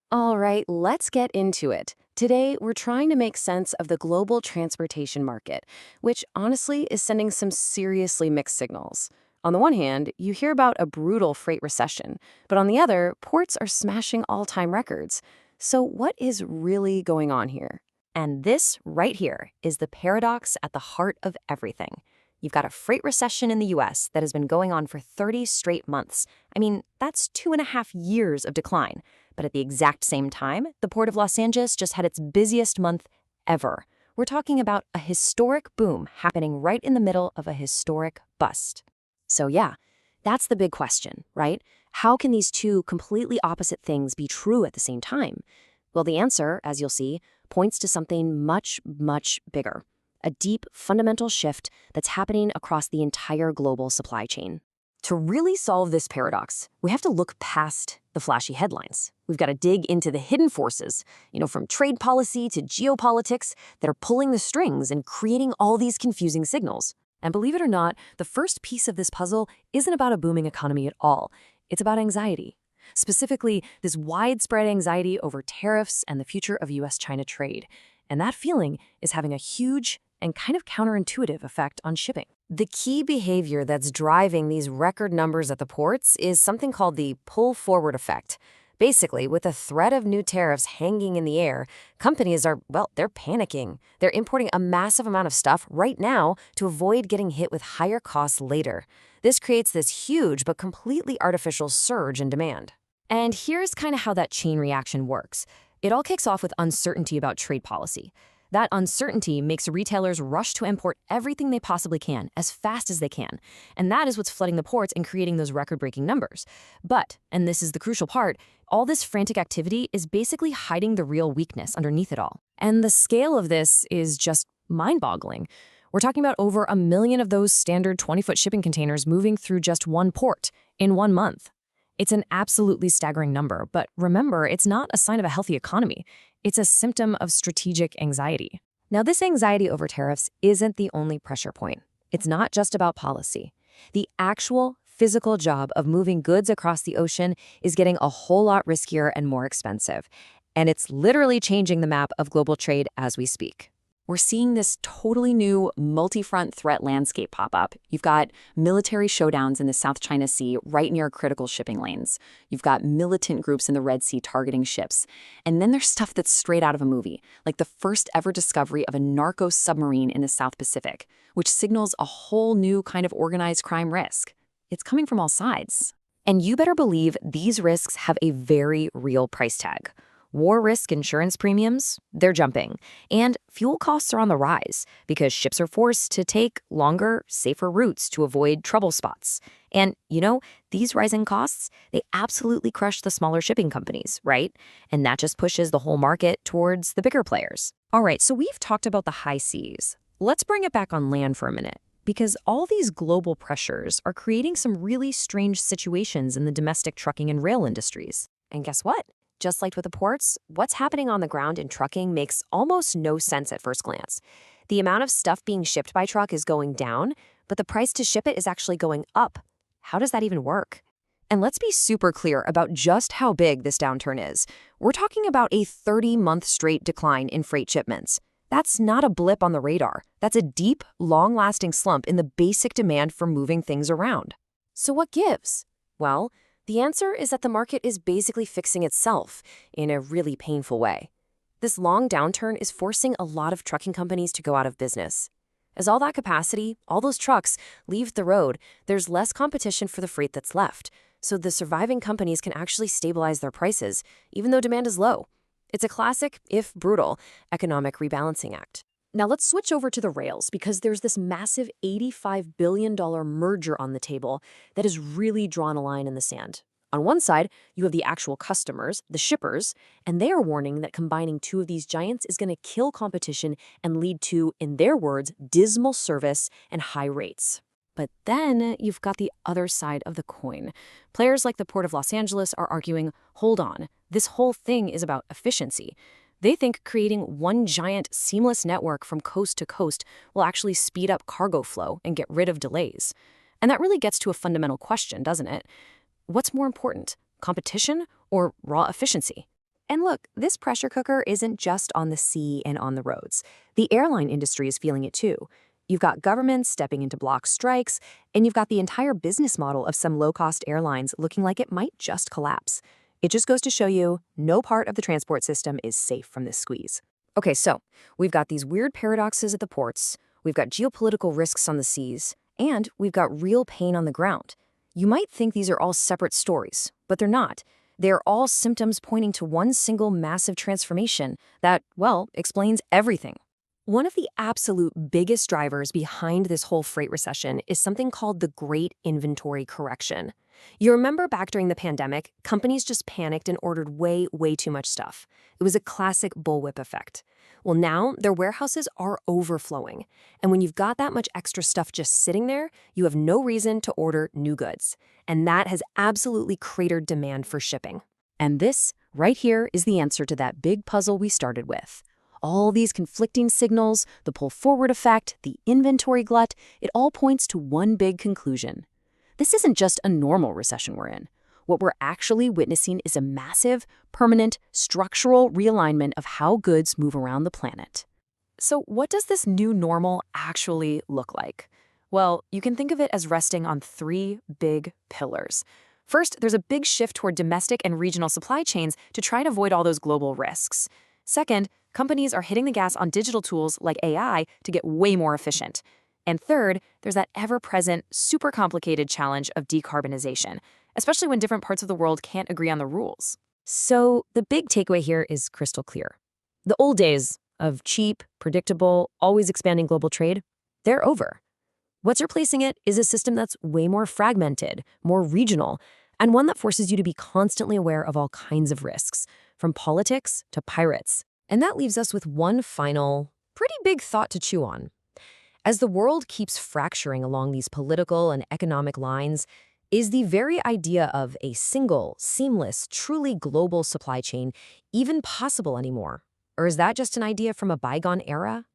All right, let's get into it. Today, we're trying to make sense of the global transportation market, which honestly is sending some seriously mixed signals. On the one hand, you hear about a brutal freight recession, but on the other, ports are smashing all-time records. So what is really going on here? And this right here is the paradox at the heart of everything. You've got a freight recession in the US that has been going on for 30 straight months. I mean, that's 2.5 years of decline. But at the exact same time, the Port of Los Angeles just had its busiest month ever. We're talking about a historic boom happening right in the middle of a historic bust. So yeah, that's the big question, right? How can these two completely opposite things be true at the same time? Well, the answer, as you'll see, points to something much, much bigger. A deep, fundamental shift that's happening across the entire global supply chain. To really solve this paradox, we have to look past the flashy headlines. We've got to dig into the hidden forces, from trade policy to geopolitics, that are pulling the strings and creating all these confusing signals. And believe it or not, the first piece of this puzzle isn't about a booming economy at all. It's about anxiety. Specifically, this widespread anxiety over tariffs and the future of US-China trade. And that feeling is having a huge and kind of counterintuitive effect on shipping. The key behavior that's driving these record numbers at the ports is something called the pull-forward effect. Basically, with the threat of new tariffs hanging in the air, companies are, well, they're panicking. They're importing a massive amount of stuff right now to avoid getting hit with higher costs later. This creates this huge but completely artificial surge in demand. And here's kind of how that chain reaction works. It all kicks off with uncertainty about trade policy. That uncertainty makes retailers rush to import everything they possibly can, as fast as they can. And that is what's flooding the ports and creating those record-breaking numbers. But, and this is the crucial part, all this frantic activity is basically hiding the real weakness underneath it all. And the scale of this is just mind-boggling. We're talking about over 1 million of those standard 20-foot shipping containers moving through just one port in 1 month. It's an absolutely staggering number, but remember, it's not a sign of a healthy economy. It's a symptom of strategic anxiety. Now, this anxiety over tariffs isn't the only pressure point. It's not just about policy. The actual physical job of moving goods across the ocean is getting a whole lot riskier and more expensive. And it's literally changing the map of global trade as we speak. We're seeing this totally new multi-front threat landscape pop up. You've got military showdowns in the South China Sea right near critical shipping lanes. You've got militant groups in the Red Sea targeting ships. And then there's stuff that's straight out of a movie, like the first ever discovery of a narco submarine in the South Pacific, which signals a whole new kind of organized crime risk. It's coming from all sides. And you better believe these risks have a very real price tag. War risk insurance premiums, they're jumping. And fuel costs are on the rise because ships are forced to take longer, safer routes to avoid trouble spots. And, these rising costs, they absolutely crush the smaller shipping companies, right? And that just pushes the whole market towards the bigger players. All right, so we've talked about the high seas. Let's bring it back on land for a minute, because all these global pressures are creating some really strange situations in the domestic trucking and rail industries. And guess what? Just like with the ports, what's happening on the ground in trucking makes almost no sense at first glance. The amount of stuff being shipped by truck is going down, but the price to ship it is actually going up. How does that even work? And let's be super clear about just how big this downturn is. We're talking about a 30-month straight decline in freight shipments. That's not a blip on the radar. That's a deep, long-lasting slump in the basic demand for moving things around. So what gives? Well, the answer is that the market is basically fixing itself in a really painful way. This long downturn is forcing a lot of trucking companies to go out of business. As all that capacity, all those trucks, leave the road, there's less competition for the freight that's left, so the surviving companies can actually stabilize their prices, even though demand is low. It's a classic, if brutal, economic rebalancing act. Now let's switch over to the rails, because there's this massive $85 billion merger on the table that has really drawn a line in the sand. On one side, you have the actual customers, the shippers, and they are warning that combining two of these giants is going to kill competition and lead to, in their words, dismal service and high rates. But then you've got the other side of the coin. Players like the Port of Los Angeles are arguing, hold on, this whole thing is about efficiency. They think creating one giant, seamless network from coast to coast will actually speed up cargo flow and get rid of delays. And that really gets to a fundamental question, doesn't it? What's more important, competition or raw efficiency? And look, this pressure cooker isn't just on the sea and on the roads. The airline industry is feeling it too. You've got governments stepping in to block strikes, and you've got the entire business model of some low-cost airlines looking like it might just collapse. It just goes to show you, no part of the transport system is safe from this squeeze. Okay, so we've got these weird paradoxes at the ports, we've got geopolitical risks on the seas, and we've got real pain on the ground. You might think these are all separate stories, but they're not. They're all symptoms pointing to one single massive transformation that, well, explains everything. One of the absolute biggest drivers behind this whole freight recession is something called the Great Inventory Correction. You remember back during the pandemic, companies just panicked and ordered way too much stuff. It was a classic bullwhip effect. Well, now their warehouses are overflowing. And when you've got that much extra stuff just sitting there, you have no reason to order new goods. And that has absolutely cratered demand for shipping. And this, right here, is the answer to that big puzzle we started with. All these conflicting signals, the pull-forward effect, the inventory glut, it all points to one big conclusion. This isn't just a normal recession we're in. What we're actually witnessing is a massive, permanent, structural realignment of how goods move around the planet. So what does this new normal actually look like? Well, you can think of it as resting on three big pillars. First, there's a big shift toward domestic and regional supply chains to try and avoid all those global risks. Second, companies are hitting the gas on digital tools like AI to get way more efficient. And third, there's that ever-present, super complicated challenge of decarbonization, especially when different parts of the world can't agree on the rules. So the big takeaway here is crystal clear. The old days of cheap, predictable, always expanding global trade, they're over. What's replacing it is a system that's way more fragmented, more regional, and one that forces you to be constantly aware of all kinds of risks, from politics to pirates. And that leaves us with one final, pretty big thought to chew on. As the world keeps fracturing along these political and economic lines, is the very idea of a single, seamless, truly global supply chain even possible anymore? Or is that just an idea from a bygone era?